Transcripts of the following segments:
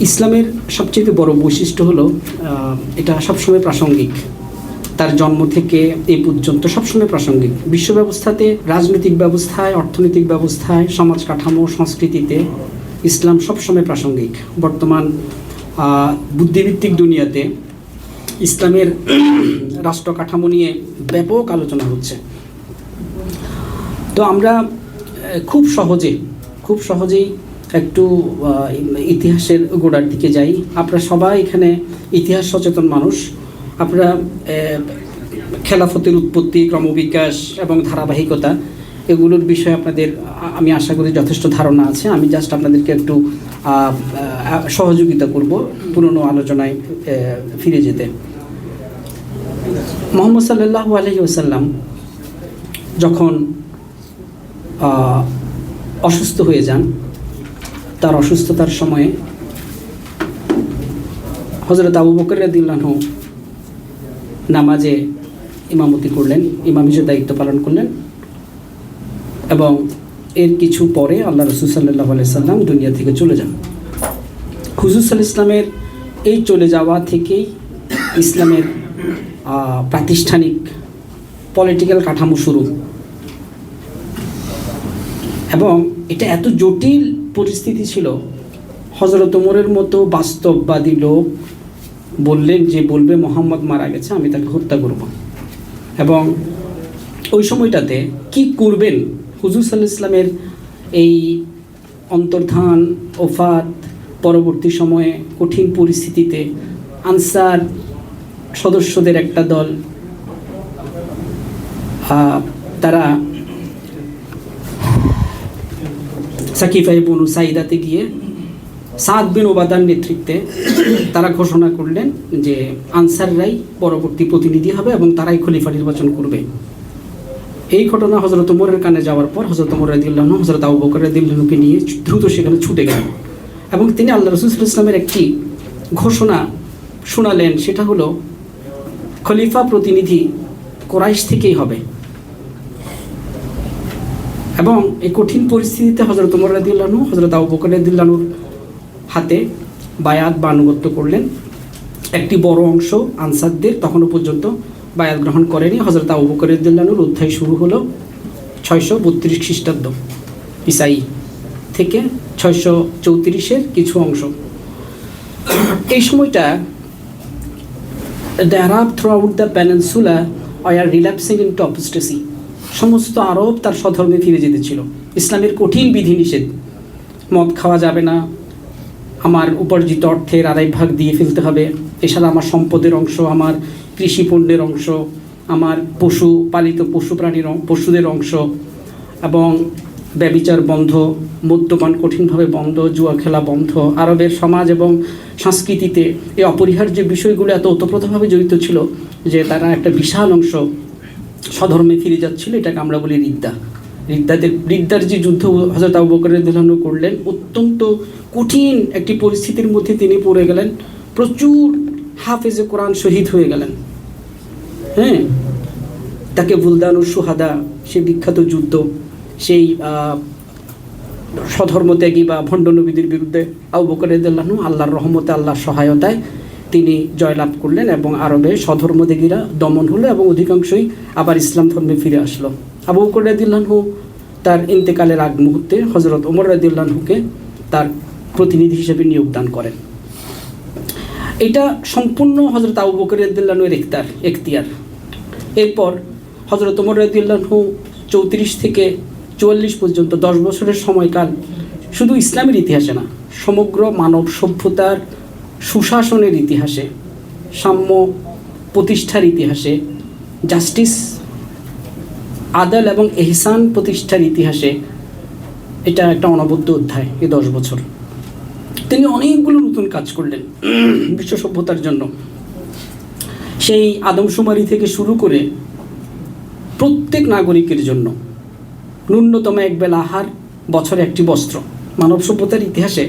ইসলামের সবচেয়ে বড় বৈশিষ্ট্য হলো এটা সবসময় প্রাসঙ্গিক। তার জন্ম থেকে এই পর্যন্ত সবসময় প্রাসঙ্গিক। বিশ্ব ব্যবস্থাতে, রাজনৈতিক ব্যবস্থায়, অর্থনৈতিক ব্যবস্থায়, সমাজ কাঠামো, সংস্কৃতিতে ইসলাম সবসময় প্রাসঙ্গিক। বর্তমান বুদ্ধিভিত্তিক দুনিয়াতে ইসলামের রাষ্ট্র কাঠামো নিয়ে ব্যাপক আলোচনা হচ্ছে। তো আমরা খুব সহজেই একটু ইতিহাসের গোড়ার দিকে যাই। আপনারা সবাই এখানে ইতিহাস সচেতন মানুষ। আপনারা খেলাফতের উৎপত্তি, ক্রমবিকাশ এবং ধারাবাহিকতা এগুলোর বিষয়ে আপনাদের আমি আশা করি যথেষ্ট ধারণা আছে। আমি জাস্ট আপনাদেরকে একটু সহযোগিতা করব পুরনো আলোচনায় ফিরে যেতে। মুহাম্মদ সাল্লাল্লাহু আলাইহি ওয়াসাল্লাম যখন অসুস্থ হয়ে যান, তার অসুস্থতার সময়ে হযরত আবু বকর রাদিয়াল্লাহু আনহু নামাজে ইমামতি করলেন, ইমাম হিসেবে দায়িত্ব পালন করলেন। এবং এর কিছু পরে আল্লাহ রাসূল সাল্লাল্লাহু আলাইহি সাল্লাম দুনিয়া থেকে চলে যান। হুজুর সাল্লাল্লাহু আলাইহি ইসলামের এই চলে যাওয়া থেকেই ইসলামের প্রাতিষ্ঠানিক পলিটিক্যাল কাঠামো শুরু। এবং এটা এত জটিল পরিস্থিতি ছিল, হযরত ওমরের মতো বাস্তববাদী লোক বললেন যে বলবে মোহাম্মদ মারা গেছে, আমি তাকে হত্যা করব। এবং ওই সময়টাতে কি করবেন, হুজুর সাল্লাল্লাহু আলাইহি ইসলামের এই অন্তর্ধান, ওফাত পরবর্তী সময়ে কঠিন পরিস্থিতিতে আনসার সদস্যদের একটা দল তারা সাকিফা বনু সাইদাতে গিয়ে সাদ বিন ওবাদার নেতৃত্বে তারা ঘোষণা করলেন যে আনসাররাই পরবর্তী প্রতিনিধি হবে এবং তারাই খলিফা নির্বাচন করবে। এই ঘটনা হযরত ওমরের কানে যাওয়ার পর হযরত ওমর রাদিয়াল্লাহু আনহু হযরত আবু বকর রাদিয়াল্লাহু আনহুকে নিয়ে দ্রুত সেখানে ছুটে গেলেন এবং তিনি আল্লাহ রাসূল সাল্লাল্লাহু আলাইহি ওয়াসাল্লামের একটি ঘোষণা শোনালেন। সেটা হলো খলিফা প্রতিনিধি কুরাইশ থেকেই হবে। এবং এই কঠিন পরিস্থিতিতে হযরত ওমর রাদিয়াল্লাহু আনহু হযরত আবু বকর রাদিয়াল্লাহু আনহুর হাতে বায়াত বা আনুগত্য করলেন। একটি বড় অংশ আনসারদের তখনও পর্যন্ত বায়াত গ্রহণ করেনি। হযরত আবু বকর রাদিয়াল্লাহু আনহুর অধ্যায় শুরু হলো 632 খ্রিস্টাব্দ ইসাই থেকে 634-এর কিছু অংশ। এই সময়টা the Arab throughout the peninsula are relapsing into apostasy. সমস্ত আরব তার স্বধর্মে ফিরে যেতেছিল। ইসলামের কঠিন বিধিনিষেধ, মদ খাওয়া যাবে না, আমার উপার্জিত অর্থের 2.5 দিয়ে ফেলতে হবে, এছাড়া আমার সম্পদের অংশ, আমার কৃষি পণ্যের অংশ, আমার পালিত পশু প্রাণীর পশুদের অংশ, এবং ব্যভিচার বন্ধ, মদ্যপান কঠিনভাবে বন্ধ, জুয়া খেলা বন্ধ। আরবের সমাজ এবং সংস্কৃতিতে এই অপরিহার্য বিষয়গুলো এত ওতপ্রোতভাবে জড়িত ছিল যে তারা একটা বিশাল অংশ স্বধর্মে ফিরে যাচ্ছিল। এটাকে আমরা বলি রিদ্দার যে যুদ্ধ হযরত আবু বকর রাদিয়াল্লাহু আনহু করলেন, অত্যন্ত কঠিন একটি পরিস্থিতির মধ্যে তিনি পড়ে গেলেন। প্রচুর হাফেজে কোরআন শহীদ হয়ে গেলেন। হ্যাঁ, তাকে বুলদানুর সুহাদা, সেই বিখ্যাত যুদ্ধ, সেই স্বধর্মত্যাগী বা ভণ্ড নবীদের বিরুদ্ধে আবু বকর রাদিয়াল্লাহু আনহু আল্লাহর রহমতে, আল্লাহর সহায়তায় তিনি জয়লাভ করলেন এবং আরবে স্বধর্মত্যাগীরা দমন হলো এবং অধিকাংশই আবার ইসলাম ধর্মে ফিরে আসলো। আবু বকর রাদিয়াল্লাহু আনহু তার ইন্তেকালের আগ মুহূর্তে হযরত ওমর রাদিয়াল্লাহু আনহুকে তার প্রতিনিধি হিসেবে নিয়োগদান করেন। এটা সম্পূর্ণ হযরত আবু বকর রাদিয়াল্লাহু আনহুর এখতিয়ার। এরপর হযরত ওমর রাদিয়াল্লাহু আনহু 34 থেকে 44 পর্যন্ত 10 বছরের সময়কাল শুধু ইসলামের ইতিহাসে না, সমগ্র মানব সভ্যতার সুশাসনের ইতিহাসে, সাম্য প্রতিষ্ঠার ইতিহাসে, জাস্টিস, আদাল এবং এহসান প্রতিষ্ঠার ইতিহাসে এটা একটা অনবদ্য অধ্যায়। এই 10 বছর তিনি অনেকগুলো নতুন কাজ করলেন বিশ্ব সভ্যতার জন্য। সেই আদমশুমারি থেকে শুরু করে প্রত্যেক নাগরিকের জন্য ন্যূনতম 1 বেলা আহার, বছরে 1টি বস্ত্র। মানব সভ্যতার ইতিহাসে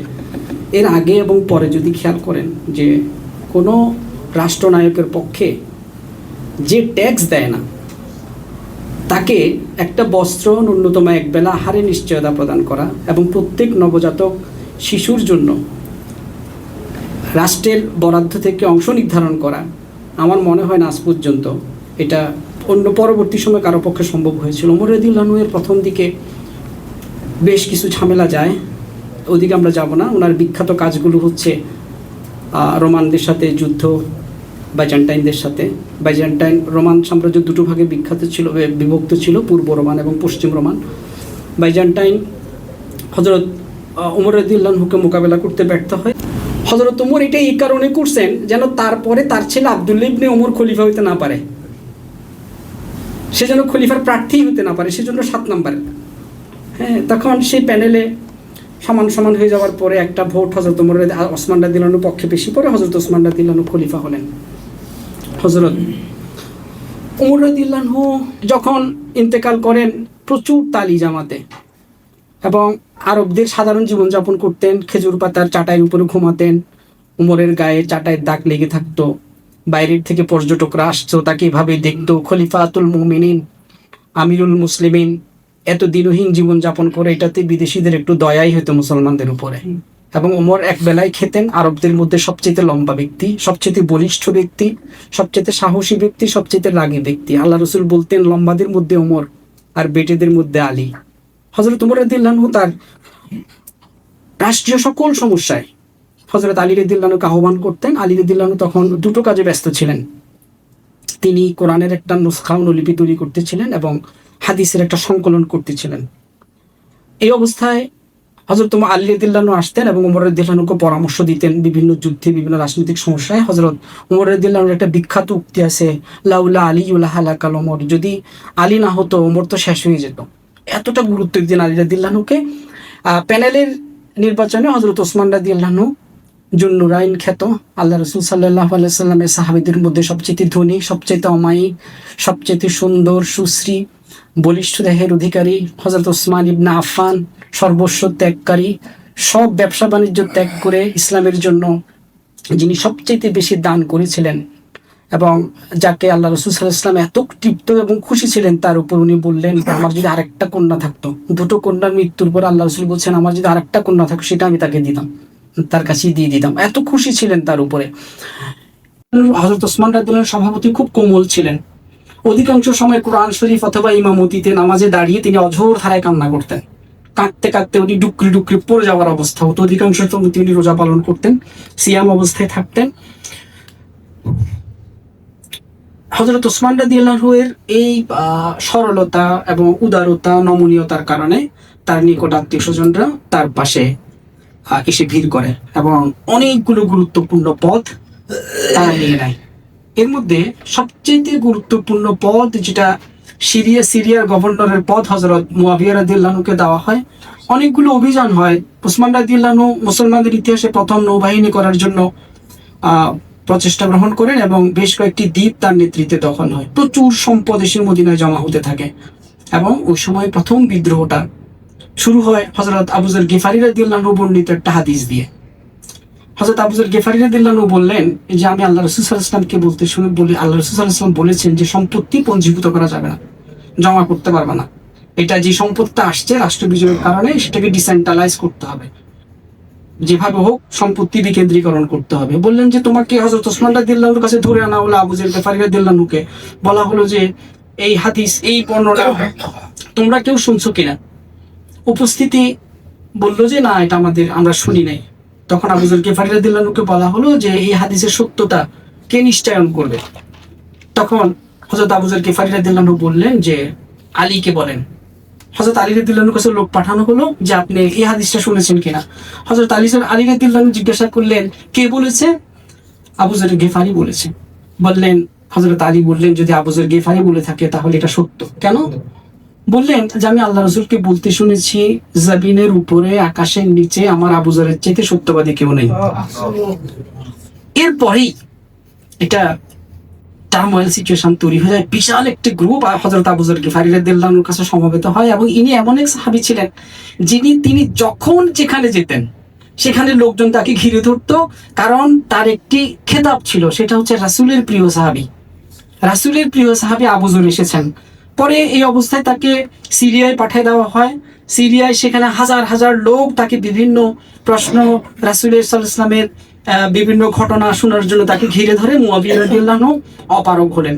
এর আগে এবং পরে যদি খেয়াল করেন যে কোনো রাষ্ট্রনায়কের পক্ষে যে ট্যাক্স দেয় না তাকে একটা বস্ত্র, ন্যূনতম 1 বেলা আহারের নিশ্চয়তা প্রদান করা এবং প্রত্যেক নবজাতক শিশুর জন্য রাষ্ট্রের বরাদ্দ থেকে অংশ নির্ধারণ করা আমার মনে হয় না আজ পর্যন্ত এটা অন্য পরবর্তী সময় কারো পক্ষে সম্ভব হয়েছিল। ওমর রাদিয়াল্লাহু আনহু এর প্রথম দিকে বেশ কিছু ঝামেলা যায়, ওদিকে আমরা যাব না। ওনার বিখ্যাত কাজগুলো হচ্ছে রোমানদের সাথে যুদ্ধ, বাইজেন্টাইনদের সাথে। বাইজেন্টাইন রোমান সাম্রাজ্য দুটো ভাগে বিভক্ত ছিল, পূর্ব রোমান এবং পশ্চিম রোমান। বাইজেন্টাইন হযরত ওমর রাদিয়াল্লাহু আনহুকে মোকাবেলা করতে ব্যর্থ হয়। হযরত ওমর এটা এই কারণে করছেন যেন তারপরে তার ছেলে আব্দুল্লাহ ইবনে ওমর খলিফা হইতে না পারে, সে যেন খলিফার প্রার্থী হতে না পারে, সেজন্য 7 নম্বর। হ্যাঁ, তখন সেই প্যানেলে সমান সমান হয়ে যাওয়ার পরে একটা ভোট হযরত ওসমান রাদিয়াল্লাহু আনহুর পক্ষে বেশি পড়ে, হযরত ওসমান রাদিয়াল্লাহু আনহু খলিফা হলেন। হযরত ওমর রাদিয়াল্লাহু আনহু যখন ইন্তেকাল করেন প্রচুর তালি জামাতে, এবং আরবদের সাধারণ জীবনযাপন করতেন, খেজুর পাতার চাটাইয়ের উপরে ঘুমাতেন, উমরের গায়ে চাটাইয়ের দাগ লেগে থাকতো, বাইরের থেকে পর্যটকরা আসতো তাকে এভাবে দেখতো। খলিফাতুল মুমিনিন, আমিরুল মুসলিমিন, এত দিনহীন জীবনযাপন করে এটাতে বিদেশিদের একটু দয়াই হতো মুসলমানদের উপরে। এবং ওমর এক বেলায় খেতেন আরবদের মধ্যে সবচেয়ে লম্বা ব্যক্তি, সবচেয়ে বলিষ্ঠ ব্যক্তি, সবচেয়ে সাহসী ব্যক্তি, সবচেয়ে রাগী ব্যক্তি। আল্লাহ রসুল বলতেন লম্বাদের মধ্যে ওমর আর বেটেদের মধ্যে আলী। হযরত ওমর রাদিয়াল্লাহু আনহু তার রাষ্ট্রীয় সকল সমস্যায় হযরত আলী রাদিয়াল্লাহু আনহুকে আহ্বান করতেন। আলী রাদিয়াল্লাহু আনহু তখন দুটো কাজে ব্যস্ত ছিলেন। তিনি কোরআনের একটা নুসখা অনুলিপি তৈরি করতেছিলেন এবং হাদিসের একটা সংকলন করতেছিলেন। এই অবস্থায় হযরত আলী রাদিয়াল্লাহু আনহু আসতেন এবং ওমর রাদিয়াল্লাহু আনহুকে পরামর্শ দিতেন বিভিন্ন যুদ্ধে, বিভিন্ন রাজনৈতিক সমস্যায়। হযরত ওমর রাদিয়াল্লাহু আনহুর একটা বিখ্যাত উক্তি আছে, লাউলা আলী লাহালাকাল ওমর, যদি আলী না হতো ওমর তো শেষ হয়ে যেত। এতটা গুরুত্ব দিতেন আলী রাদিয়াল্লাহু আনহুকে। প্যানেলের নির্বাচনে হযরত ওসমান রাদিয়াল্লাহু আনহু জুন্নুরাইন খ্যাত, আল্লাহ রাসূল সাল্লাল্লাহু আলাইহি সাল্লামের সাহাবীদের মধ্যে সবচেয়ে ধনী, সবচেয়ে অমায়িক, সবচেয়ে সুন্দর, সুশ্রী, বলিষ্ঠ দেহের অধিকারী হযরত ওসমান ইবনে আফফান, সর্বস্ব ত্যাগকারী, সব ব্যবসা বাণিজ্য ত্যাগ করে ইসলামের জন্য যিনি সবচেয়ে বেশি দান করেছিলেন এবং যাকে আল্লাহ রাসূল সাল্লাল্লাহু আলাইহি ওয়াসাল্লাম এত তৃপ্ত এবং খুশি ছিলেন, তার উপর উনি বললেন আমার যদি আরেকটা কন্যা থাকতো, দুটো কন্যার মৃত্যুর পর আল্লাহ রাসূল বলছেন আমার যদি আরেকটা কন্যা থাকতো সেটা আমি তাকে দিতাম, তার কাছেই দিয়ে দিতাম। এত খুশি ছিলেন তার উপরে। হযরত ওসমান রাদিয়াল্লাহু আনহু সভাপতি খুব কোমল ছিলেন। অধিকাংশ সময় কোরআন শরীফ অথবা ইমামতিতে নামাজে দাঁড়িয়ে তিনি অঝোর ধারায় কান্না করতেন। কাঁদতে কাঁদতে উনি ডুকরি ডুকরি পড়ে যাওয়ার অবস্থা হতো। অধিকাংশ সময় তিনি রোজা পালন করতেন, সিয়াম অবস্থায় থাকতেন। হযরত ওসমান রাদিয়াল্লাহু আনহু এর এই সরলতা এবং উদারতা, নমনীয়তার কারণে তার নিকট আত্মীয় স্বজনরা তার পাশে এসে ভিড় করে এবং অনেকগুলো গুরুত্বপূর্ণ পদ তারা নিয়ে নেয়। এর মধ্যে সবচেয়ে গুরুত্বপূর্ণ পদ যেটা সিরিয়ার গভর্নরের পদ হযরত মুয়াবিয়া রাদিয়াল্লাহু আনহুকে দেওয়া হয়। অনেকগুলো অভিযান হয়। ওসমান রাদিয়াল্লাহু আনহু মুসলমানদের ইতিহাসে প্রথম নৌবাহিনী করার জন্য প্রচেষ্টা গ্রহণ করেন এবং বেশ কয়েকটি দ্বীপ তার নেতৃত্বে দখল হয়। প্রচুর সম্পদ এসে মদিনায় জমা হতে থাকে এবং ওই সময় প্রথম বিদ্রোহটা শুরু হয় হযরত আবু যর গিফারি রাদিয়াল্লাহু আনহু বর্ণিত একটা হাদিস দিয়ে। হযরত আবু যর গিফারি রাদিয়াল্লাহু আনহু বললেন যে আমি আল্লাহ রাসূল সাল্লাল্লাহু আলাইহি ওয়াসাল্লামকে বলতে শুনে বলি, আল্লাহ রাসূল সাল্লাল্লাহু আলাইহি ওয়াসাল্লাম বলেছেন যে সম্পত্তি পঞ্জীভূত করা যাবে না, জমা করতে পারবে না। এটা যে সম্পদটা আসছে রাষ্ট্র বিজয়ের কারণে সেটাকে ডিসেন্ট্রালাইজ করতে হবে, যেভাবে হোক সম্পত্তি বিকেন্দ্রীকরণ করতে হবে। বললেন যে তোমাকে হযরত ওসমান রাদিয়াল্লাহু আনহুর কাছে ধরে আনা হলো, আবু যর গিফারি রাদিয়াল্লাহু আনহুকে বলা হলো যে এই হাদিস, এই বর্ণনা তোমরা কেউ শুনছো কিনা? উপস্থিতি বললো যে না, এটা আমরা শুনি নাই। তখন আবু যর গিফারি রাদিয়াল্লাহু আনহুকে বলা হলো যে এই হাদিসের সত্যতা কে নিশ্চয়ন করবে? তখন হযরত আবু যর গিফারি রাদিয়াল্লাহু আনহু বললেন যে আলীকে বলেন। হযরত আলী রাদিয়াল্লাহু আনহুর কাছে লোক পাঠানো হলো যে আপনি এই হাদিসটা শুনেছেন কিনা। হযরত আলী রাদিয়াল্লাহু আনহু জিজ্ঞাসা করলেন কে বলেছে? আবু যর গিফারি বলেছে। বললেন, হযরত আলী বললেন যদি আবু যর গিফারি বলে থাকে তাহলে এটা সত্য। কেন? বললেন যে আমি আল্লাহ রাসূলকে বলতে শুনেছি জমিনের উপরে আকাশের নিচে আমার আবু যরের চাইতে সত্যবাদী কেউ নেই। এরপরেই এটা টার্মোয়েল সিচুয়েশন তৈরি হয়ে যায়। বিশাল একটি গ্রুপ হযরত আবু যর গিফারি রাদিয়াল্লাহু আনহুর কাছে সমবেত হয় এবং ইনি এমন এক সাহাবী ছিলেন তিনি যখন যেখানে যেতেন সেখানে লোকজন তাকে ঘিরে ধরতো, কারণ তার একটি খেতাব ছিল, সেটা হচ্ছে রাসূলের প্রিয় সাহাবী। রাসূলের প্রিয় সাহাবী আবু যর এসেছেন। পরে এই অবস্থায় তাকে সিরিয়ায় পাঠিয়ে দেওয়া হয়। সিরিয়ায় সেখানে হাজার হাজার লোক তাকে বিভিন্ন প্রশ্ন রাসূলের সাল্লাল্লাহু আলাইহি ওয়াসাল্লামের বিভিন্ন ঘটনা শোনার জন্য তাকে ঘিরে ধরে মুয়াবিয়া রাদিয়াল্লাহু আনহু অপারগ হলেন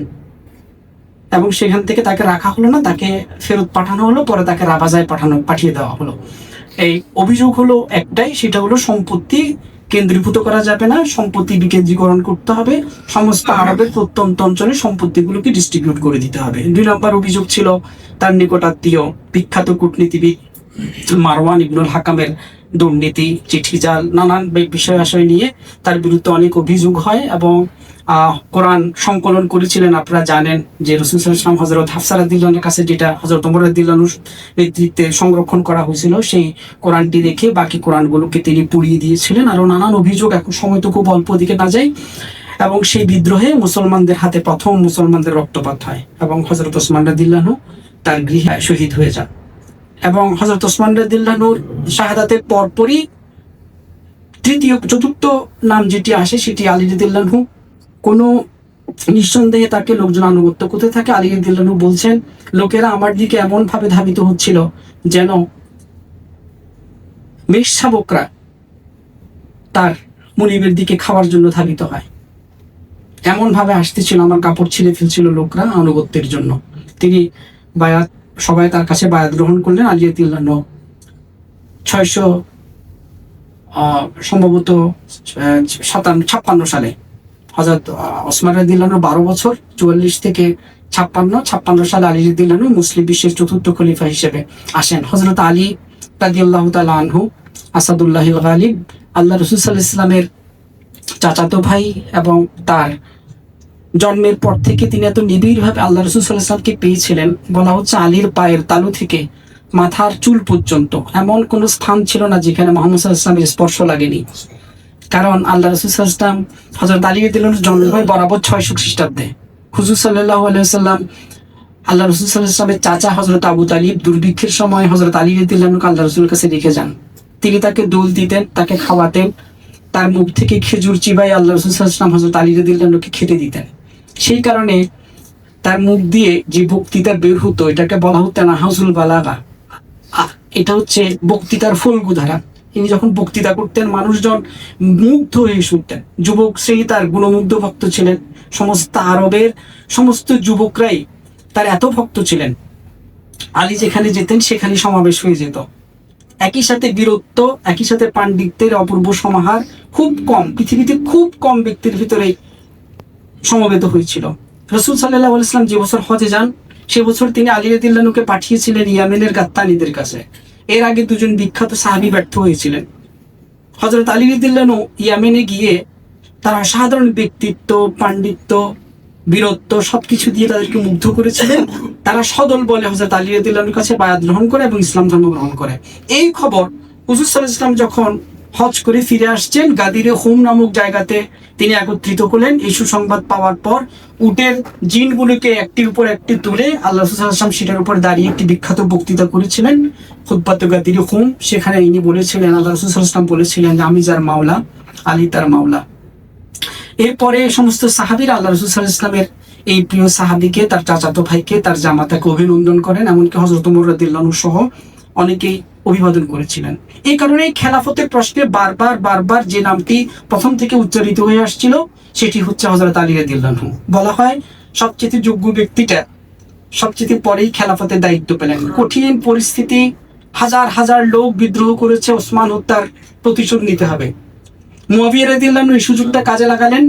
এবং সেখান থেকে তাকে রাখা হলো না, তাকে ফেরত পাঠানো হলো, পরে তাকে রাবাজায় পাঠিয়ে দেওয়া হলো। এই অভিযোগ হলো একটাই, সেটা হলো সম্পত্তি কেন্দ্রীভূত করা যাবে না, সম্পত্তি বিকেন্দ্রীকরণ করতে হবে, সমস্ত আরবের প্রত্যন্ত অঞ্চলে সম্পত্তিগুলোকে ডিস্ট্রিবিউট করে দিতে হবে। 2 নম্বর অভিযোগ ছিল তার নিকটাত্মীয় বিখ্যাত কূটনীতিবিদ মারওয়ান ইবনুল হাকামের দুর্নীতি, চিঠি জাল, নানান বিষয় আশয় নিয়ে তার বিরুদ্ধে অনেক অভিযোগ হয় এবং কোরআন সংকলন করেছিলেন। আপনারা জানেন যে রাসূল সাল্লাল্লাহু আলাইহি ওয়াসাল্লাম হযরত হাফসা রাদিয়াল্লাহু আনহার কাছে যেটা হযরত ওমর রাদিয়াল্লাহু আনহুর নেতৃত্বে সংরক্ষণ করা হয়েছিল, সেই কোরআনটি দেখে বাকি কোরআনগুলোকে তিনি পুড়িয়ে দিয়েছিলেন। আরো নানান অভিযোগ, এখন সময় তো খুব অল্প দিকে না যায়। এবং সেই বিদ্রোহে মুসলমানদের হাতে প্রথম মুসলমানদের রক্তপাত হয় এবং হযরত ওসমান রাদিয়াল্লাহু আনহু তার গৃহে শহীদ হয়ে যান। এবং হযরত ওসমান রাদিয়াল্লাহু আনহুর শাহাদাতের পরপরই চতুর্থ নাম যেটি আসে সেটি আলী রাদিয়াল্লাহু আনহু। কোনো নিঃসন্দেহে তাকে লোকজন আনুগত্য করতে থাকে। আলী রাদিয়াল্লাহু আনহু বলছেন, লোকেরা আমার দিকে এমন ভাবে ধাবিত হচ্ছিল যেন মেষশাবকরা তার মুনিবের দিকে খাওয়ার জন্য ধাবিত হয়, এমন ভাবে আসতেছিল, আমার কাপড় ছিঁড়ে ফেলছিল লোকরা আনুগত্যের জন্য। তিনি সবাই তার কাছে বায়াত গ্রহণ করলেন। আলী রাদিয়াল্লাহু আনহু 600 সম্ভবত 56 সালে হযরত ওসমান রাদিয়াল্লাহু আনহু 12 বছর, 44 থেকে 56 সালে আলী রাদিয়াল্লাহু আনহু মুসলিম বিশ্বের চতুর্থ খলিফা হিসেবে আসেন। হযরত আলী রাদিয়াল্লাহু তাআলা আনহু আসাদুল্লাহিল গালিব, আল্লাহ রাসূল সাল্লাল্লাহু আলাইহি ওয়াসাল্লামের চাচাতো ভাই, এবং তার জন্মের পর থেকে তিনি এত নিবিড়ভাবে আল্লাহ রাসূল সাল্লাল্লাহু আলাইহি ওয়াসাল্লামকে পেয়েছিলেন, বলা হচ্ছে আলীর পায়ের তালু থেকে মাথার চুল পর্যন্ত এমন কোনো স্থান ছিল না যেখানে মুহাম্মদ সাল্লাল্লাহু আলাইহি ওয়াসাল্লামের স্পর্শ লাগেনি। কারণ আল্লাহ রাসূল সাল্লাল্লাহু আলাইহি ওয়াসাল্লাম হযরত আলী রাদিয়াল্লাহু আনহুর জন্ম হয় বরাবর 600 খ্রিস্টাব্দে। হুজুর সাল্লাল্লাহু আলাইহি ওয়াসাল্লাম আল্লাহ রাসূল সাল্লাল্লাহু আলাইহি ওয়াসাল্লামের চাচা হযরত আবু তালিব দুর্ভিক্ষের সময় হযরত আলী রাদিয়াল্লাহু আনহুকে আল্লাহ রাসূলের কাছে রেখে যান। তিনি তাকে দোল দিতেন, তাকে খাওয়াতেন, তার মুখ থেকে খেজুর চিবাই আল্লাহ রাসূল সাল্লাল্লাহু আলাইহি ওয়াসাল্লাম হযরত আলী রাদিয়াল্লাহু আনহুকে খেতে দিতেন। সেই কারণে তার মুখ দিয়ে যে বক্তৃতা বের হতো এটাকে বলা হতো নাহাজুল বালাগা। এটা হচ্ছে বক্তৃতার ফলগু ধারা। তিনি যখন বক্তৃতা করতেন মানুষজন মুগ্ধ হয়ে শুনতেন। যুবক শ্রেণী তার গুণমুগ্ধ ভক্ত ছিলেন। সমস্ত আরবের সমস্ত যুবকরাই তার এত ভক্ত ছিলেন, আলী যেখানে যেতেন সেখানে সমাবেশ হয়ে যেত। একই সাথে বীরত্ব, একই সাথে পাণ্ডিত্যের অপূর্ব সমাহার খুব কম, পৃথিবীতে খুব কম ব্যক্তির ভিতরে সমবেত হয়েছিল। রাসূল সাল্লাল্লাহু আলাইহি ওয়াসাল্লাম যে বছর হজে যান সে বছর তিনি আলী রাদিয়াল্লাহু আনহুকে পাঠিয়েছিলেন ইয়ামেনের গাত্তানীদের কাছে। এর আগে 2 জন বিখ্যাত সাহাবী ব্যর্থ হয়েছিলেন। হযরত আলী রাদিয়াল্লাহু আনহু ইয়ামেনে গিয়ে তার অসাধারণ ব্যক্তিত্ব, পাণ্ডিত্য, বীরত্ব সবকিছু দিয়ে তাদেরকে মুগ্ধ করেছিলেন। তারা সদল বলে হযরত আলী রাদিয়াল্লাহু আনহুর কাছে বায়াত গ্রহণ করে এবং ইসলাম ধর্ম গ্রহণ করে। এই খবর হুজুর সাল্লাল্লাহু আলাইহি ওয়াসাল্লাম যখন হজ করে ফিরে আসছেন, গাদিরে হুম নামক জায়গাতে তিনি একত্রিত করলেন। এই সুসংবাদ পাওয়ার পর উটের জিনগুলোকে একটির উপর একটি তুলে আল্লাহ রাসূল সাল্লাল্লাহু আলাইহি ওয়াসাল্লাম সেটার উপর দাঁড়িয়ে একটি বিখ্যাত বক্তৃতা করেছিলেন, খুতবাতুল গাদিরে হুম। সেখানে ইনি বলেছিলেন, আল্লাহ রাসূল সাল্লাল্লাহু আলাইহি ওয়াসাল্লাম বলেছিলেন যে আমি যার মাওলা, আলী তার মাওলা। এরপরে সমস্ত সাহাবীরা আল্লাহ রাসূল সাল্লাল্লাহু আলাইহি ওয়াসাল্লামের এই প্রিয় সাহাবীকে, তার চাচাতো ভাইকে, তার জামাতাকে অভিনন্দন করেন। এমনকি হযরত ওমর রাদিয়াল্লাহু আনহু সহ অনেকেই অভিবাদন করেছিলেন। এই কারণে খেলাফতের প্রশ্নে বারবার যে নামটি প্রথম থেকে উচ্চারিত হয়ে আসছিল সেটি হচ্ছে হযরত আলী রাদিয়াল্লাহু আনহু। বলা হয় সবচেয়ে যোগ্য ব্যক্তিটা সবচেয়ে পরেই খেলাফতের দায়িত্ব পেলেন। কঠিন পরিস্থিতি, হাজার লোক বিদ্রোহ করেছে, ওসমান হত্যার প্রতিশোধ নিতে হবে। মুয়াবিয়া রাদিয়াল্লাহু আনহু এই সুযোগটা কাজে লাগালেন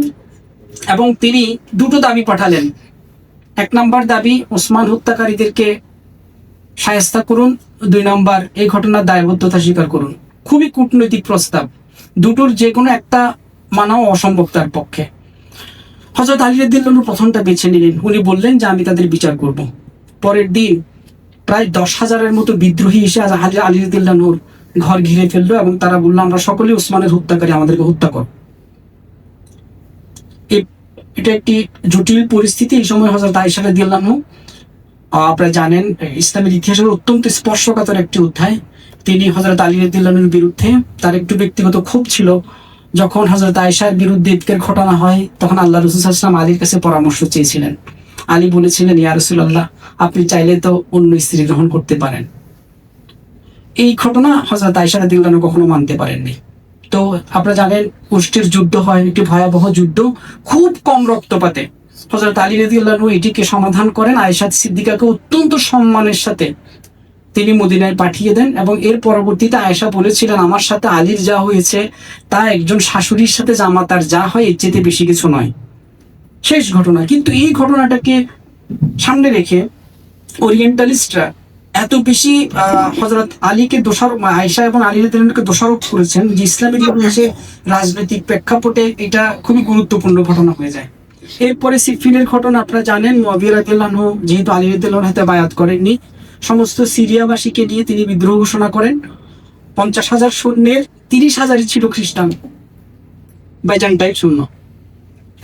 এবং তিনি 2টো দাবি পাঠালেন। 1 নম্বর দাবি, ওসমান হত্যাকারীদেরকে শায়েস্তা করুন। 2 নম্বর, এই ঘটনার দায়বদ্ধতা স্বীকার করুন। খুবই কূটনৈতিক প্রস্তাব, দুটোর যে কোনো একটা মানাও অসম্ভব তার পক্ষে। হযরত আলী রাদিয়াল্লাহু আনহু প্রথমটা বেছে নিলেন। উনি বললেন যে আমি তাদের বিচার করব। পরের দিন প্রায় 10,000-এর মতো বিদ্রোহী এসে আলী রাদিয়াল্লাহু আনহুর ঘর ঘিরে ফেললো এবং তারা বললো আমরা সকলেই ওসমানের হত্যাকারী, আমাদেরকে হত্যা কর। এটা একটি জটিল পরিস্থিতি। এই সময় হযরত আয়েশা রাদিয়াল্লাহু আনহা, আপনারা জানেন ইসলামের ইতিহাসের অত্যন্ত স্পর্শকাতর একটি অধ্যায়, তিনি হযরত আলী রাদিয়াল্লাহু আনহুর বিরুদ্ধে তার একটু ব্যক্তিগত ক্ষোভ ছিল। যখন হযরত আয়েশার বিরুদ্ধে ইফকের ঘটনা হয় তখন আল্লাহ রাসূল সাল্লাল্লাহু আলাইহি ওয়াসাল্লাম আলীর কাছে পরামর্শ চেয়েছিলেন। আলী বলেছিলেন, ইয়া রাসূলুল্লাহ, আপনি চাইলে তো অন্য স্ত্রী গ্রহণ করতে পারেন। এই ঘটনা হযরত আয়েশা রাদিয়াল্লাহু আনহা কখনো মানতে পারেননি। তো আপনারা জানেন কুষ্ঠের যুদ্ধ হয়, একটি ভয়াবহ যুদ্ধ, খুব কম রক্তপাতে হযরত আলী রাদিয়াল্লাহু আনহু এটিকে সমাধান করেন। আয়েশা সিদ্দিকাকে অত্যন্ত সম্মানের সাথে তিনি মদিনায় পাঠিয়ে দেন এবং এর পরবর্তীতে আয়েশা বলেছিলেন, আমার সাথে আলীর যা হয়েছে তা একজন শাশুড়ির সাথে জামাতার যা হয় এর চেয়ে বেশি কিছু নয়। শেষ ঘটনা। কিন্তু এই ঘটনাটাকে সামনে রেখে ওরিয়েন্টালিস্টরা এত বেশি হযরত আলীকে দোষারোপ, আয়েশা এবং আলী রাদিয়াল্লাহু আনহুকে দোষারোপ করেছেন যে ইসলামের ইতিহাসে রাজনৈতিক প্রেক্ষাপটে এটা খুবই গুরুত্বপূর্ণ ঘটনা হয়ে যায়। এরপরে সিফিনের ঘটনা আপনারা জানেন। মুয়াবিয়া রাদিয়াল্লাহু আনহু যেহেতু আলী রাদিয়াল্লাহু আনহুর হাতে বায়াত করেননি, সমস্ত সিরিয়াবাসীকে নিয়ে তিনি বিদ্রোহ ঘোষণা করেন। 50,000 সৈন্যের 30,000ই ছিল খ্রিস্টান, বাইজান্টাইন সৈন্য,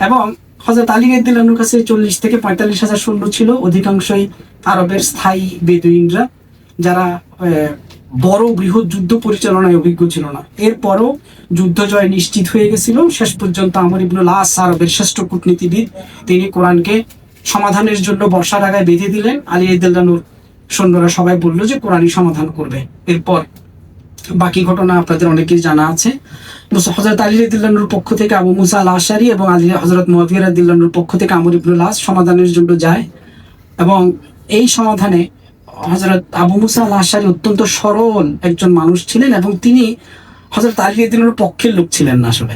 এবং হযরত আলী রাদিয়াল্লাহু আনহুর কাছে 40 থেকে 45,000 সৈন্য ছিল, অধিকাংশই আরবের স্থায়ী বেদুইনরা, যারা বড় বৃহৎ যুদ্ধ পরিচালনায় অভিজ্ঞ ছিল না। এরপরও যুদ্ধ জয় নিশ্চিত হয়ে গেছিল। শেষ পর্যন্ত আমর ইবনুল আস, আরবের শ্রেষ্ঠ কূটনীতিবিদ, তিনি কোরআনকে সমাধানের জন্য বর্ষার আগায় বেঁধে দিলেন। আলী রাদিয়াল্লাহু আনহুর সৈন্যরা সবাই বললো যে কোরআনই সমাধান করবে। এরপর বাকি ঘটনা আপনাদের অনেকেই জানা আছে। হযরত আলী রাদিয়াল্লাহু আনহুর পক্ষ থেকে আবু মুসা আল আশআরী এবং হযরত মুয়াবিয়া রাদিয়াল্লাহু আনহুর পক্ষ থেকে আমর ইবনুল আস সমাধানের জন্য যায়, এবং এই সমাধানে হযরত আবু মুসা আল আশআরী অত্যন্ত সরল একজন মানুষ ছিলেন এবং তিনি হযরত আলী রাদিয়াল্লাহু আনহুর পক্ষের লোক ছিলেন না, আসলে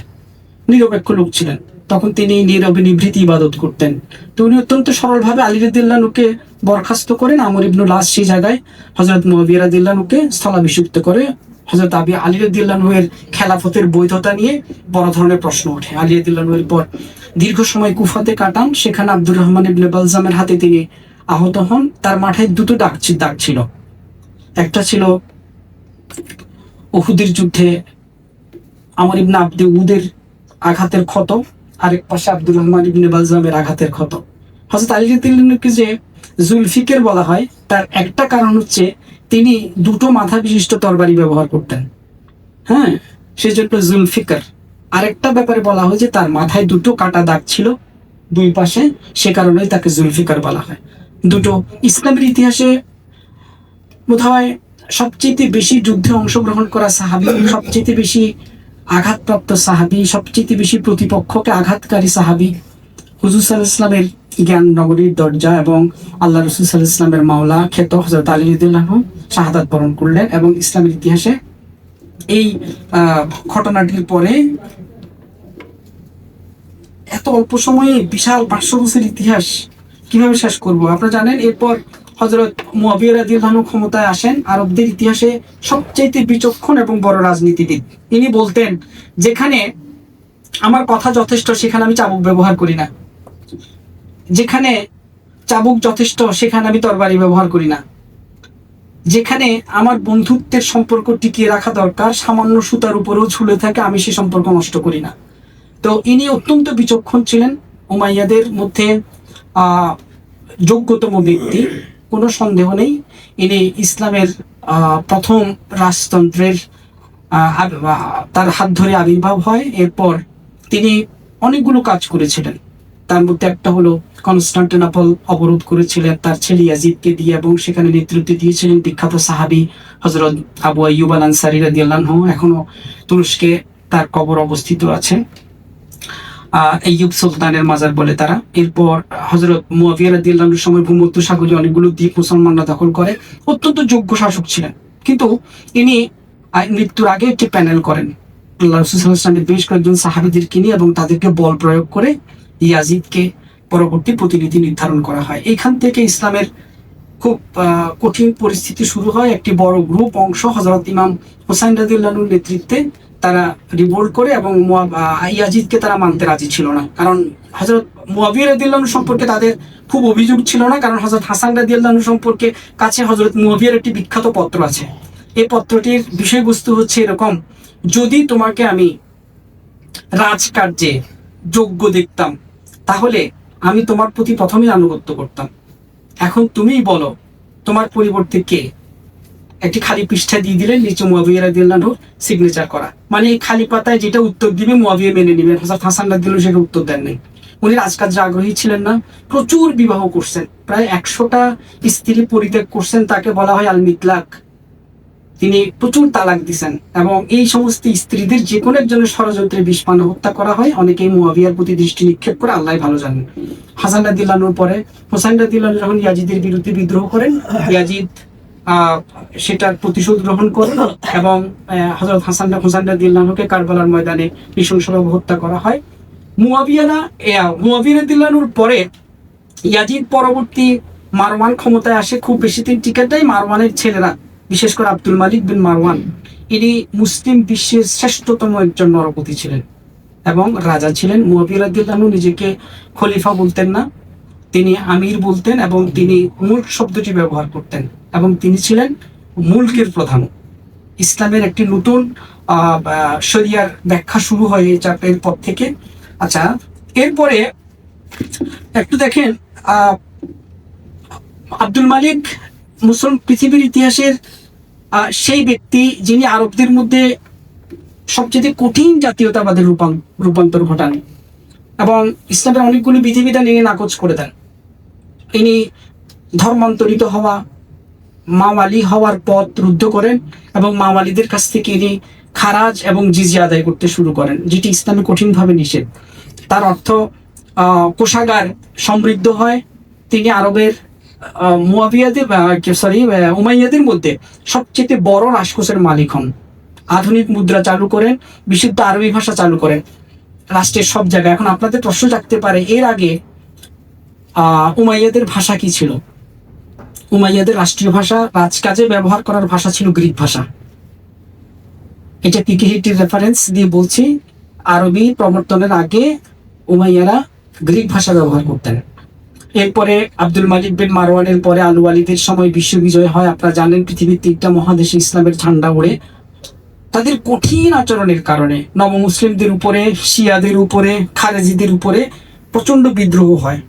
নিরপেক্ষ লোক ছিলেন। তখন তিনি নীরবে নিভৃতি ইবাদত করতেন। তো উনি অত্যন্ত সরলভাবে আলী রাদিয়াল্লাহু আনহুকে বরখাস্ত করেন। আমর ইবনুল আস সেই জায়গায় হযরত মুয়াবিয়া রাদিয়াল্লাহু আনহুকে স্থলাভিষিক্ত করে। হযরত আলী রাদিয়াল্লাহু আনহু এর খেলাফতের বৈধতা নিয়ে বড় ধরনের প্রশ্ন ওঠে। আলী রাদিয়াল্লাহু আনহু এর পর দীর্ঘ সময় কুফাতে কাটান। সেখানে আব্দুর রহমান ইবনে বালজামের হাতে তিনি আহত হন। তার মাথায় দুটো দাগ ছিল। একটা ছিল উহুদের যুদ্ধে আমর ইবনে আব্দে উদের আঘাতের ক্ষত, আরেক পাশে আব্দুর রহমান ইবনে বালজামের আঘাতের ক্ষত। হযরত আলী রাদিয়াল্লাহু আনহুকে যে জুলফিকার বলা হয় তার একটা কারণ হচ্ছে তিনি দুটো মাথা বিশিষ্ট তরবারি ব্যবহার করতেন। হ্যাঁ, সেজন্য জুলফিকার। আরেকটা ব্যাপারে বলা হয় যে তার মাথায় দুটো কাটা দাগ ছিল দুই পাশে, সে কারণেই তাকে জুলফিকার বলা হয়। দুটো ইসলামের ইতিহাসে বোধহয় সবচেয়ে বেশি যুদ্ধে অংশগ্রহণ করা সাহাবী, সবচেয়ে বেশি আঘাতপ্রাপ্ত সাহাবী, সবচেয়ে বেশি প্রতিপক্ষকে আঘাতকারী সাহাবী, হুজুর সাল্লাল্লাহু আলাইহি ওয়াসাল্লামের জ্ঞান নগরীর দরজা এবং আল্লাহ রাসূল সাল্লাল্লাহু আলাইহি ওয়াসাল্লামের মাওলা খ্যাত হযরত আলী রাদিয়াল্লাহু আনহু শাহাদাত বরণ করলেন। এবং ইসলামের ইতিহাসে এই ঘটনাটির পরে এত অল্প সময়ে বিশাল 500 বছর ইতিহাস কিভাবে শেষ করব? আপনারা জানেন এরপর হযরত মুয়াবিয়া রাদিয়াল্লাহু আনহু ক্ষমতায় আসেন, আরবদের ইতিহাসে সবচেয়ে বিচক্ষণ এবং বড় রাজনীতিবিদ। ইনি বলতেন, যেখানে আমার কথা যথেষ্ট সেখানে আমি চাবুক ব্যবহার করি না, যেখানে চাবুক যথেষ্ট সেখানে আমি তরবারি ব্যবহার করি না, যেখানে আমার বন্ধুত্বের সম্পর্ক টিকিয়ে রাখা দরকার সামান্য সুতার উপরেও ঝুলে থাকে আমি সে সম্পর্ক নষ্ট করি না। তো ইনি অত্যন্ত বিচক্ষণ ছিলেন, উমাইয়াদের মধ্যে যোগ্যতম ব্যক্তি, কোনো সন্দেহ নেই। ইনি ইসলামের প্রথম রাজতন্ত্রের তার হাত ধরে আবির্ভাব হয়। এরপর তিনি অনেকগুলো কাজ করেছিলেন, তার মধ্যে একটা হলো কনস্টান্টিনোপল অবরোধ করেছিলেন তার ছেলে ইয়াজিদকে দিয়ে, এবং সেখানে নেতৃত্ব দিয়েছিলেন বিখ্যাত সাহাবী হযরত আবু আইয়ুব আল আনসারী রাদিয়াল্লাহু আনহু। এখনো তুরস্কে তার কবর অবস্থিত আছে, আইয়ুব সুলতানের মাজার বলে তারা। এরপর হযরত মুয়াবিয়া রাদিয়াল্লাহু আনহুর সময় ভূমধ্যসাগরীয় অনেকগুলো দ্বীপ মুসলমানরা দখল করে। অত্যন্ত যোগ্য শাসক ছিলেন, কিন্তু ইনি মৃত্যুর আগে একটি প্যানেল করেন আল্লাহ রাসূল সাল্লাল্লাহু আলাইহি ওয়াসাল্লামের বেশ কয়েকজন সাহাবীদেরকে নিয়ে, এবং তাদেরকে বল প্রয়োগ করে ইয়াজিদকে পরবর্তী প্রতিনিধি নির্ধারণ করা হয়। এইখান থেকে ইসলামের খুব কঠিন পরিস্থিতি শুরু হয়। একটি বড় গ্রুপ অংশ হযরত ইমাম হুসাইন রাদিয়াল্লাহু আনহুর নেতৃত্বে তারা রিভোল্ট করে, এবং ইয়াজিদকে তারা মানতে রাজি ছিল না, কারণ হযরত মুয়াবিয়া রাদিয়াল্লাহু আনহু সম্পর্কে তাদের খুব অভিযোগ ছিল না, কারণ হযরত হাসান রাদিয়াল্লাহু আনহু সম্পর্কে কাছে হযরত মুয়াবিয়ার একটি বিখ্যাত পত্র আছে। এই পত্রটির বিষয়বস্তু হচ্ছে এরকম: যদি তোমাকে আমি রাজকার্যে যোগ্য দেখতাম তাহলে আমি তোমার প্রতি প্রথমেই আনুগত্য করতাম। এখন তুমিই বলো তোমার পরিবর্তে কে? একটি খালি পৃষ্ঠা দিয়ে দিলেন, নিচে মুয়াবিয়া রাদিয়াল্লাহু আনহু সিগনেচার করা। মানে এই খালি পাতায় যেটা উত্তর দিবে মুয়াবিয়া মেনে নেবেন। হযরত হাসান রাদিয়াল্লাহু আনহু সেটা উত্তর দেন নাই। উনি রাজকার্যে আগ্রহী ছিলেন না, প্রচুর বিবাহ করছেন, প্রায় 100টা স্ত্রী পরিত্যাগ করছেন। তাকে বলা হয় আল মিতলাক। তিনি প্রচুর তালাক দিছেন এবং এই সমস্ত স্ত্রীদের যে কোনো একজনের ষড়যন্ত্রে বিষ পান হত্যা করা হয়। অনেকেই মুয়াবিয়ার প্রতি দৃষ্টি নিক্ষেপ করে, আল্লাহ ভালো জানেন। হাসান রাদিয়াল্লাহু আনহুর পরে হুসাইন রাদিয়াল্লাহু আনহু যখন ইয়াজিদের বিরুদ্ধে বিদ্রোহ করেন, ইয়াজিদ সেটার প্রতিশোধ গ্রহণ করেন এবং হযরত হুসাইন রাদিয়াল্লাহু আনহুকে কারবালার ময়দানে নৃশংসভাবে হত্যা করা হয়। মুয়াবিয়া রাদিয়াল্লাহু আনহুর পরে ইয়াজিদ পরবর্তী মারওয়ান ক্ষমতায় আসে। খুব বেশি দিন টিকেটাই মারওয়ানের ছেলেরা, বিশেষ করে আব্দুল মালিক বিন মারওয়ান, ইনি মুসলিম বিশ্বের শ্রেষ্ঠতম একজন নরপতি ছিলেন এবং রাজা ছিলেন। মুয়াবিয়া রাদিয়াল্লাহু আনহু নিজেকে খলিফা বলতেন না, তিনি আমির বলতেন এবং তিনি মুলক শব্দটি ব্যবহার করতেন এবং তিনি ছিলেন মুলকের প্রধান। ইসলামের একটি নতুন শরিয়ার ব্যাখ্যা শুরু হয় এর পর থেকে। আচ্ছা, এরপরে একটু দেখেন, আব্দুল মালিক মুসলিম পৃথিবীর ইতিহাসের সেই ব্যক্তি যিনি আরবদের মধ্যে সবচেয়ে কঠিন জাতীয়তাবাদের রূপান্তর ঘটান এবং ইসলামের অনেকগুলি বিধিবিধান ইনি নাকচ করে দেন। ইনি ধর্মান্তরিত হওয়া, মাওয়ালি হওয়ার পথ রুদ্ধ করেন এবং মাওয়ালিদের কাছ থেকে ইনি খারাজ এবং জিজিয়া আদায় করতে শুরু করেন, যেটি ইসলামে কঠিনভাবে নিষেধ। তার অর্থ কোষাগার সমৃদ্ধ হয়। তিনি আরবের উমাইয়াদের মধ্যে সবচেয়ে বড় রাজকোষের মালিক হন। আধুনিক মুদ্রা চালু করেন, বিশুদ্ধ আরবি ভাষা চালু করেন রাষ্ট্রের সব জায়গায়। এখন আপনাদের প্রশ্ন জাগতে পারে, এর আগে উমাইয়াদের ভাষা কি ছিল? উমাইয়াদের রাষ্ট্রীয় ভাষা, রাজকাজে ব্যবহার করার ভাষা ছিল গ্রিক ভাষা। এটা পিকেহিটির রেফারেন্স দিয়ে বলছি। আরবি প্রবর্তনের আগে উমাইয়ারা গ্রিক ভাষা ব্যবহার করতেন। এরপরে আব্দুল মালিক বিন মারওয়ানের পরে আলু আলীদের সময় বিশ্ব বিজয় হয়। আপনারা জানেন পৃথিবীর 3টা মহাদেশে ইসলামের ঝান্ডা ওড়ে। তাদের কঠিন আচরণের কারণে নবমুসলিমদের উপরে, শিয়াদের উপরে, খারেজিদের উপরে প্রচন্ড বিদ্রোহ হয়।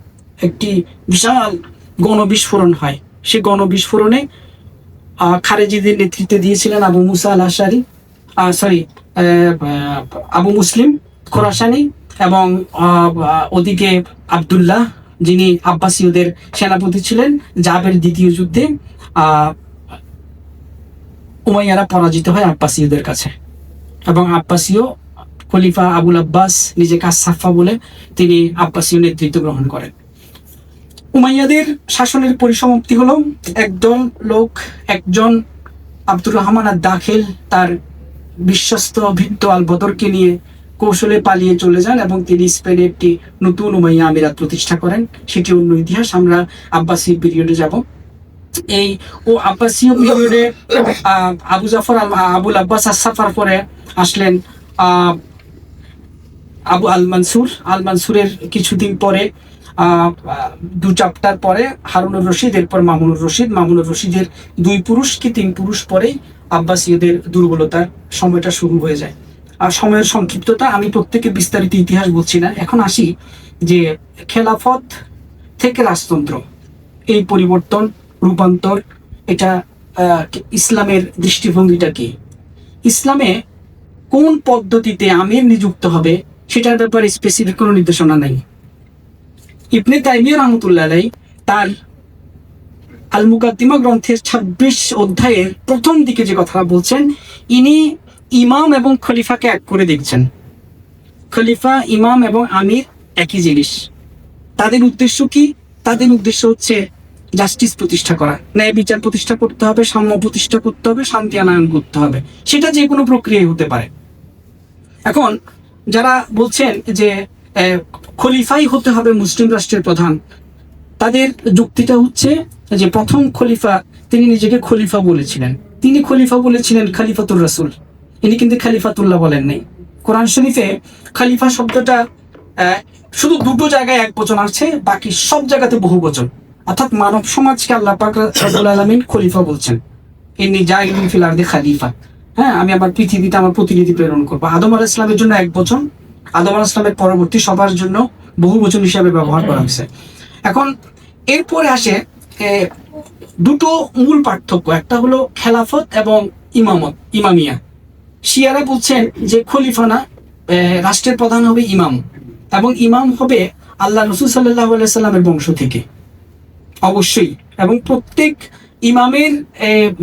একটি বিশাল গণবিস্ফোরণ হয়। সেই গণবিস্ফোরণে খারেজিদের নেতৃত্বে দিয়েছিলেন আবু মুসা আল আশারি, আবু মুসলিম খোরাসানি এবং ওদিকে আবদুল্লাহ, যিনি আব্বাসীয়দের সেনাপতি ছিলেন। জাবের দ্বিতীয় যুদ্ধে উমাইয়ারা পরাজিত হয় আব্বাসীয়দের কাছে এবং আব্বাসীয় খলিফা আবুল আব্বাস, নিজেকে আস-সাফা বলে, তিনি আব্বাসীয় নেতৃত্ব গ্রহণ করেন। উমাইয়াদের শাসনের পরিসমাপ্তি হলো একদল লোক, একজন আব্দুর রহমান আদ-দাখিল তার বিশ্বস্ত ভৃত্য আল বদরকে নিয়ে কৌশলে পালিয়ে চলে যান এবং তিনি স্পেনে একটি নতুন উমাইয়া আমিরাত প্রতিষ্ঠা করেন। সেটি অন্য ইতিহাস, আমরা আব্বাসী পিরিয়ডে যাব। এই আব্বাসীয় পিরিয়ডে আবুল আব্বাস আস-সাফার পরে আসলেন আবু আল মানসুরের কিছুদিন পরে, 2 চ্যাপ্টার পরে হারুনুর রশিদ, এরপর মামুনুর রশিদের 2 পুরুষ কি 3 পুরুষ পরে আব্বাসীয়দের দুর্বলতার সময়টা শুরু হয়ে যায়। আর সময়ের সংক্ষিপ্ততা, আমি প্রত্যেকের বিস্তারিত ইতিহাস বলছি না। এখন আসি যে খেলাফত থেকে রাজতন্ত্র, এই পরিবর্তন, রূপান্তর, এটা ইসলামের দৃষ্টিভঙ্গিটা কি? ইসলামে কোন পদ্ধতিতে আমির নিযুক্ত হবে সেটার ব্যাপারে স্পেসিফিক কোনো নির্দেশনা নাই। ইবনে তাইমিয়া রাহমাতুল্লাহ আলাইহি তার আল মুকাদ্দিমা গ্রন্থের 26 অধ্যায়ের প্রথম দিকে যে কথা বলছেন, ইনি ইমাম এবং খলিফাকে এক করে দেখছেন। খলিফা, ইমাম এবং আমির একই জিনিস। তাদের উদ্দেশ্য কি? তাদের উদ্দেশ্য হচ্ছে জাস্টিস প্রতিষ্ঠা করা, ন্যায় বিচার প্রতিষ্ঠা করতে হবে, সাম্য প্রতিষ্ঠা করতে হবে, শান্তি আনয়ন করতে হবে। সেটা যে কোনো প্রক্রিয়ায় হতে পারে। এখন যারা বলছেন যে খলিফাই হতে হবে মুসলিম রাষ্ট্রের প্রধান, তাদের যুক্তিটা হচ্ছে যে প্রথম খলিফা তিনি নিজেকে খলিফা বলেছিলেন, তিনি খলিফা বলেছিলেন খলিফাতুর রাসূল, ইনি কিন্তু খলিফাতুল্লাহ বলেন নাই। কোরআন শরীফে খলিফা শব্দটা শুধু 2টো জায়গায় এক বচন আছে, বাকি সব জায়গাতে বহু বচন। অর্থাৎ মানব সমাজকে আল্লাহ পাক রব্বুল আলামিন খলিফা বলছেন, ইন্নী জাইলুন ফিল আরদি খলিফা। হ্যাঁ, আমি আমার পৃথিবীতে আমার প্রতিনিধি প্রেরণ করবো। আদম আলাইহিস সালামের জন্য এক বচন, আদম আলাইহিস সালামের পরবর্তী সবার জন্য বহু বচন হিসাবে ব্যবহার করা হয়েছে। এখন এরপরে আসে 2টো মূল পার্থক্য, একটা হলো খেলাফত এবং ইমামিয়া। শিয়ারা বলছেন যে খলিফা না, রাষ্ট্রের প্রধান হবে ইমাম, এবং ইমাম হবে আল্লাহ রাসূল সাল্লাল্লাহু আলাইহি সাল্লামের বংশ থেকে অবশ্যই, এবং প্রত্যেক ইমামের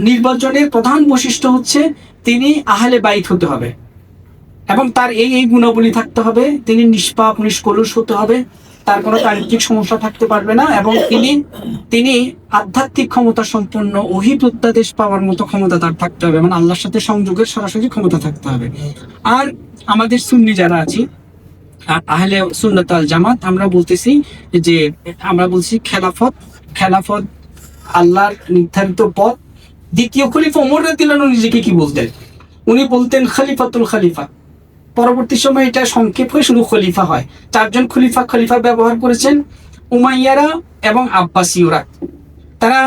নির্বাচনের প্রধান বৈশিষ্ট্য হচ্ছে তিনি আহলে বাইত হতে হবে এবং তার এই গুণাবলী থাকতে হবে। তিনি নিষ্পাপ নিষ্কলুষ হতে হবে, তার কোনো চারিত্রিক সমস্যা থাকতে পারবে না, এবং তিনি আধ্যাত্মিক ক্ষমতা সম্পন্ন, ওহী প্রত্যাদেশ পাওয়ার মতো ক্ষমতা তার থাকতে হবে, মানে আল্লাহর সাথে সংযোগের সরাসরি ক্ষমতা থাকতে হবে। আর আমাদের সুন্নি যারা আছি, আহলে সুন্নাত ওয়াল জামাত, আমরা বলছি খেলাফত আল্লাহর নির্ধারিত পথ। দ্বিতীয় খলিফা ওমর রাদিয়াল্লাহু আনহু নিজেকে কি বলতেন? উনি বলতেন খলিফাতুল খলিফা। পরবর্তী সময় এটা সংক্ষেপ হয়ে শুধু খলিফা হয়। 4 জন খলিফা ব্যবহার করেছেন, উমাইয়ারা এবং আব্বাসীয়রা। তারা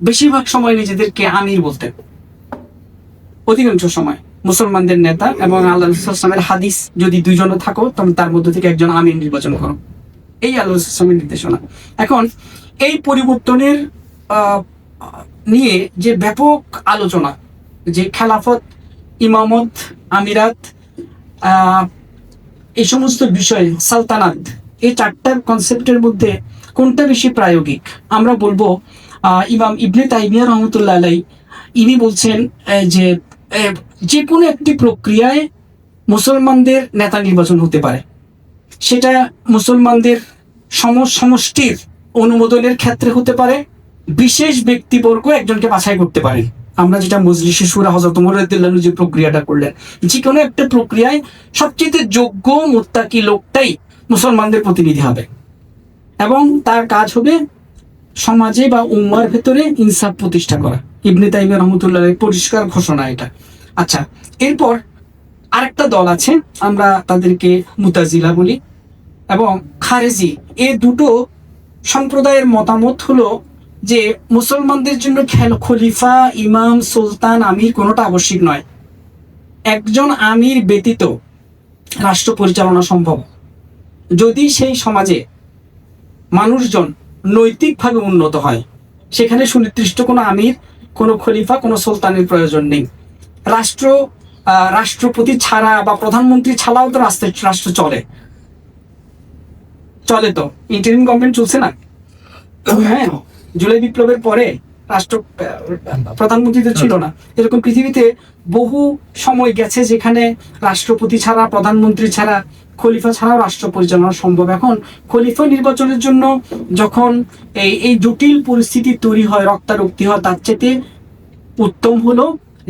বেশিরভাগ সময় নিজেদেরকে আমির বলতেন, অধিকাংশ সময় মুসলমানদের নেতা। এবং আল্লাহ রাসূল সাল্লাল্লাহু আলাইহি ওয়াসাল্লামের হাদিস, যদি 2 জনও থাকো তখন তার মধ্যে থেকে একজন আমির নির্বাচন করো, এই আল্লাহ রাসূল সাল্লাল্লাহু আলাইহি ওয়াসাল্লামের নির্দেশনা। এখন এই পরিবর্তনের নিয়ে যে ব্যাপক আলোচনা, যে খেলাফত, ইমামত, আমিরাত, এই সমস্ত বিষয়, সালতানাত, এই 4টা কনসেপ্টের মধ্যে কোনটা বেশি প্রায়োগিক? আমরা বলবো ইমাম ইবনে তাইমিয়া রহমতুল্লাহ আলাইহি, ইনি বলছেন যে কোনো একটি প্রক্রিয়ায় মুসলমানদের নেতা নির্বাচন হতে পারে, সেটা মুসলমানদের সমষ্টির অনুমোদনের ক্ষেত্রে হতে পারে, বিশেষ ব্যক্তিবর্গ একজনকে বাছাই করতে পারেন। আমরা যেটা মজলিসে শুরা হযরত ওমর রাদিয়াল্লাহু আনহু যে প্রক্রিয়াটা করলেন, যে কোনো একটা প্রক্রিয়ায় সবচেয়ে যোগ্য মুত্তাকি লোকটাই মুসলমানদের প্রতিনিধি হবে, এবং তার কাজ হবে সমাজে বা উম্মার ভেতরে ইনসাফ প্রতিষ্ঠা করা। ইবনে তাইমিয়া রাহমাতুল্লাহ আলাইহি পরিষ্কার ঘোষণা এটা। আচ্ছা, এরপর আরেকটা দল আছে, আমরা তাদেরকে মুতাজিলা বলি এবং খারেজি। এই দুটো সম্প্রদায়ের মতামত হলো যে মুসলমানদের জন্য খলিফা, ইমাম, সুলতান, আমির কোনোটা আবশ্যিক নয়। একজন আমির ব্যতীত রাষ্ট্র পরিচালনা সম্ভব যদি সেই সমাজে মানুষজন নৈতিকভাবে উন্নত হয়। সেখানে সুনির্দিষ্ট কোনো আমির, কোনো খলিফা, কোনো সুলতানের প্রয়োজন নেই। রাষ্ট্রপতি ছাড়া বা প্রধানমন্ত্রী ছাড়াও তো রাষ্ট্র চলে তো। ইন্টারিম গভর্নমেন্ট চলছে না? হ্যাঁ, জুলাই বিপ্লবের পরে প্রধানমন্ত্রী তো ছিল না। এরকম পৃথিবীতে বহু সময় গেছে যেখানে রাষ্ট্রপতি ছাড়া, প্রধানমন্ত্রী ছাড়া, খলিফা ছাড়াও রাষ্ট্র পরিচালনা সম্ভব। এখন খলিফা নির্বাচনের জন্য যখন এই জটিল পরিস্থিতি তৈরি হয়, রক্তারক্তি হয়, তার চেয়ে উত্তম হলো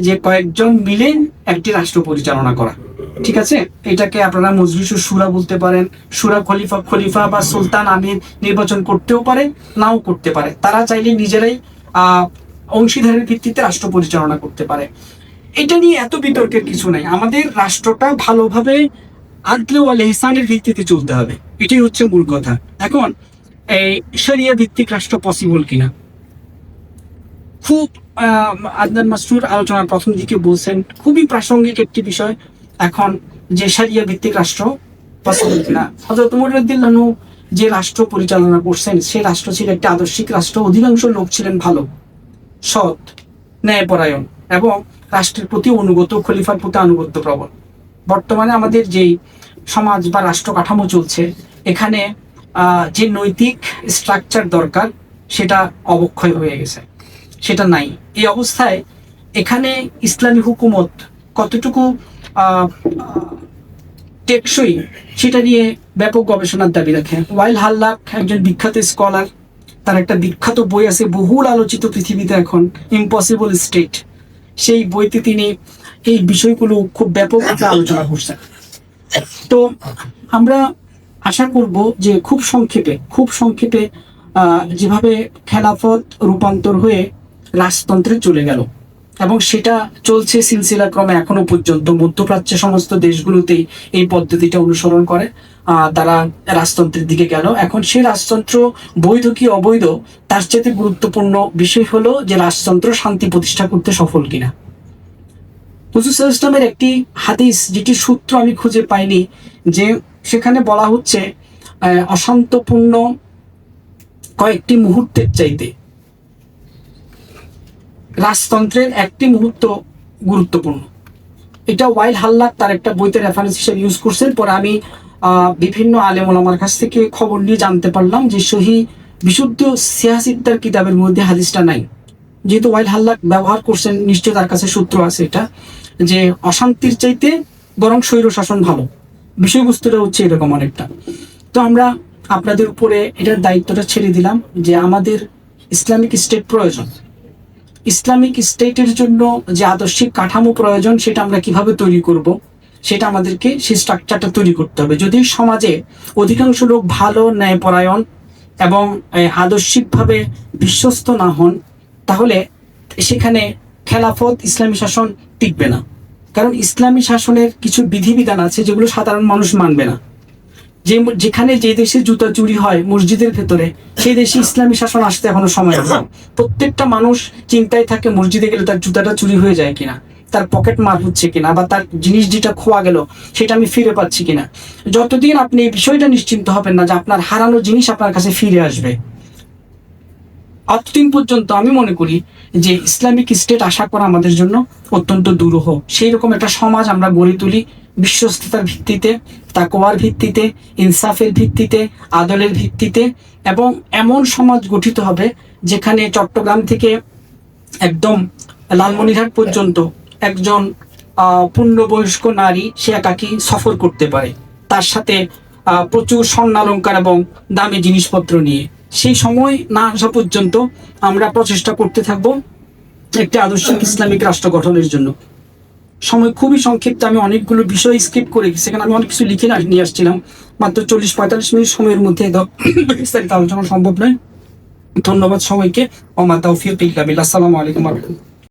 যে কয়েকজন মিলে একটি রাষ্ট্র পরিচালনা করা। ঠিক আছে, এটাকে আপনারা মজলিসুস শুরা বলতে পারেন। শুরা খলিফা বা সুলতান, আমির নির্বাচন করতেও পারে, নাও করতে পারে। তারা চাইলে নিজেরাই অংশীদারের ভিত্তিতে রাষ্ট্র পরিচালনা করতে পারে। এটা নিয়ে এত বিতর্কের কিছু নাই। আমাদের রাষ্ট্রটা ভালোভাবে আদল ওয়াল ইহসানের ভিত্তিতে চলতে হবে, এটাই হচ্ছে মূল কথা। এখন এই শরিয়া ভিত্তিক রাষ্ট্র পসিবল কিনা, খুব আদনান মাসরুর আলোচনার প্রথম দিকে বলছেন, খুবই প্রাসঙ্গিক একটি বিষয় এখন, যে শরিয়া ভিত্তিক রাষ্ট্র পসিবল কিনা। হযরত ওমর রাদিয়াল্লাহু আনহু যে রাষ্ট্র পরিচালনা করছেন, সে রাষ্ট্র ছিল একটি আদর্শিক রাষ্ট্র। অধিকাংশ লোক ছিলেন ভালো, সৎ, ন্যায়পরায়ণ এবং রাষ্ট্রের প্রতি অনুগত, খলিফার প্রতি আনুগত্য প্রবণ। বর্তমানে আমাদের যেই সমাজ বা রাষ্ট্র কাঠামো চলছে, এখানে যে নৈতিক স্ট্রাকচার দরকার সেটা অবক্ষয় হয়ে গেছে, সেটা নাই। এই অবস্থায় এখানে ইসলামী হুকুমত কতটুকু টেকসই, সেটা নিয়ে ব্যাপক গবেষণার দাবি রাখে। ওয়াইল হাল্লাক একজন বিখ্যাত স্কলার, তার একটা বিখ্যাত বই আছে, বহুল আলোচিত পৃথিবীতে এখন, ইম্পসিবল স্টেট। সেই বইতে তিনি এই বিষয়গুলো খুব ব্যাপকভাবে আলোচনা করছেন। তো আমরা আশা করব যে খুব সংক্ষেপে যেভাবে খেলাফত রূপান্তর হয়ে রাজতন্ত্রে চলে গেল, এবং সেটা চলছে সিলসিলা ক্রমে এখনো পর্যন্ত। মধ্যপ্রাচ্যের সমস্ত দেশগুলোতেই এই পদ্ধতিটা অনুসরণ করে, তারা রাজতন্ত্রের দিকে গেল। এখন সেই রাজতন্ত্র বৈধ কি অবৈধ, তার চেয়ে গুরুত্বপূর্ণ বিষয় হলো যে রাজতন্ত্র শান্তি প্রতিষ্ঠা করতে সফল কিনা। হুজুর সাল্লাল্লাহু আলাইহি ওয়াসাল্লামের একটি হাদিস, যেটি সূত্র আমি খুঁজে পাইনি, যে সেখানে বলা হচ্ছে অশান্তপূর্ণ কয়েকটি মুহূর্তের চাইতে রাজতন্ত্রের একটি মুহূর্ত গুরুত্বপূর্ণ। এটা ওয়াইল হাল্লাক তার একটা বইতে রেফারেন্স হিসেবে ইউজ করছেন। পরে আমি বিভিন্ন আলেম ওলামার কাছ থেকে খবর নিয়ে জানতে পারলাম যে সহি বিশুদ্ধ সিয়াসিত্তার কিতাবের মধ্যে হাদিসটা নাই। যেহেতু ওয়াইল হাল্লাক ব্যবহার করছেন, নিশ্চয় তার কাছে সূত্র আছে এটা, যে অশান্তির চাইতে বরং স্বৈর শাসন ভালো। বিষয়বস্তুটা হচ্ছে এরকম অনেকটা। তো আমরা আপনাদের উপরে এটার দায়িত্বটা ছেড়ে দিলাম যে আমাদের ইসলামিক স্টেট প্রয়োজন। ইসলামিক স্টেটের জন্য যে আদর্শিক কাঠামো প্রয়োজন সেটা আমরা কিভাবে তৈরি করব, সেটা আমাদেরকে সেই স্ট্রাকচারটা তৈরি করতে হবে। যদি সমাজে অধিকাংশ লোক ভালো, ন্যায়পরায়ণ এবং আদর্শিকভাবে বিশ্বস্ত না হন, তাহলে সেখানে খেলাফত, ইসলামী শাসন টিকবে না। কারণ ইসলামী শাসনের কিছু বিধিবিধান আছে যেগুলো সাধারণ মানুষ মানবে না। যেখানে যে দেশে জুতা চুরি হয় মসজিদের ভেতরে, সেই দেশে ইসলামী শাসন আসতে এখনো সময় আছে। প্রত্যেকটা মানুষ চিন্তায় থাকে মসজিদে গেলে তার জুতাটা চুরি হয়ে যায় কিনা, তার পকেট মার হচ্ছে কিনা, বা তার জিনিস যেটা খোয়া গেল সেটা আমি ফিরে পাচ্ছি কিনা। যতদিন আপনি এই বিষয়টা নিশ্চিন্ত হবেন না যে আপনার হারানো জিনিস আপনার কাছে ফিরে আসবে, অতদিন পর্যন্ত আমি মনে করি যে ইসলামিক স্টেট আশা করা আমাদের জন্য অত্যন্ত দুরূহ। সেই রকম একটা সমাজ আমরা গড়ে তুলি বিশ্বস্ততার ভিত্তিতে, তাকওয়ার ভিত্তিতে, ইনসাফের ভিত্তিতে, আদলের ভিত্তিতে, এবং এমন সমাজ গঠিত হবে যেখানে চট্টগ্রাম থেকে একদম লালমনিরহাট পর্যন্ত একজন পূর্ণবয়স্ক নারী সে একাকী সফর করতে পারে, তার সাথে প্রচুর স্বর্ণালঙ্কার এবং দামি জিনিসপত্র নিয়ে। সেই সময় না আসা পর্যন্ত আমরা প্রচেষ্টা করতে থাকবো একটি আদর্শিক ইসলামিক রাষ্ট্র গঠনের জন্য। সময় খুবই সংক্ষিপ্ত, আমি অনেকগুলো বিষয় স্কিপ করে গেছি, সেখানে আমি অনেক কিছু লিখে নিয়ে আসছিলাম। মাত্র 40-45 মিনিট সময়ের মধ্যে বিস্তারিত আলোচনা সম্ভব নয়। ধন্যবাদ সবাইকে। ওমা তাওফিক ইল্লা বিল্লাহ। আসসালামু আলাইকুম।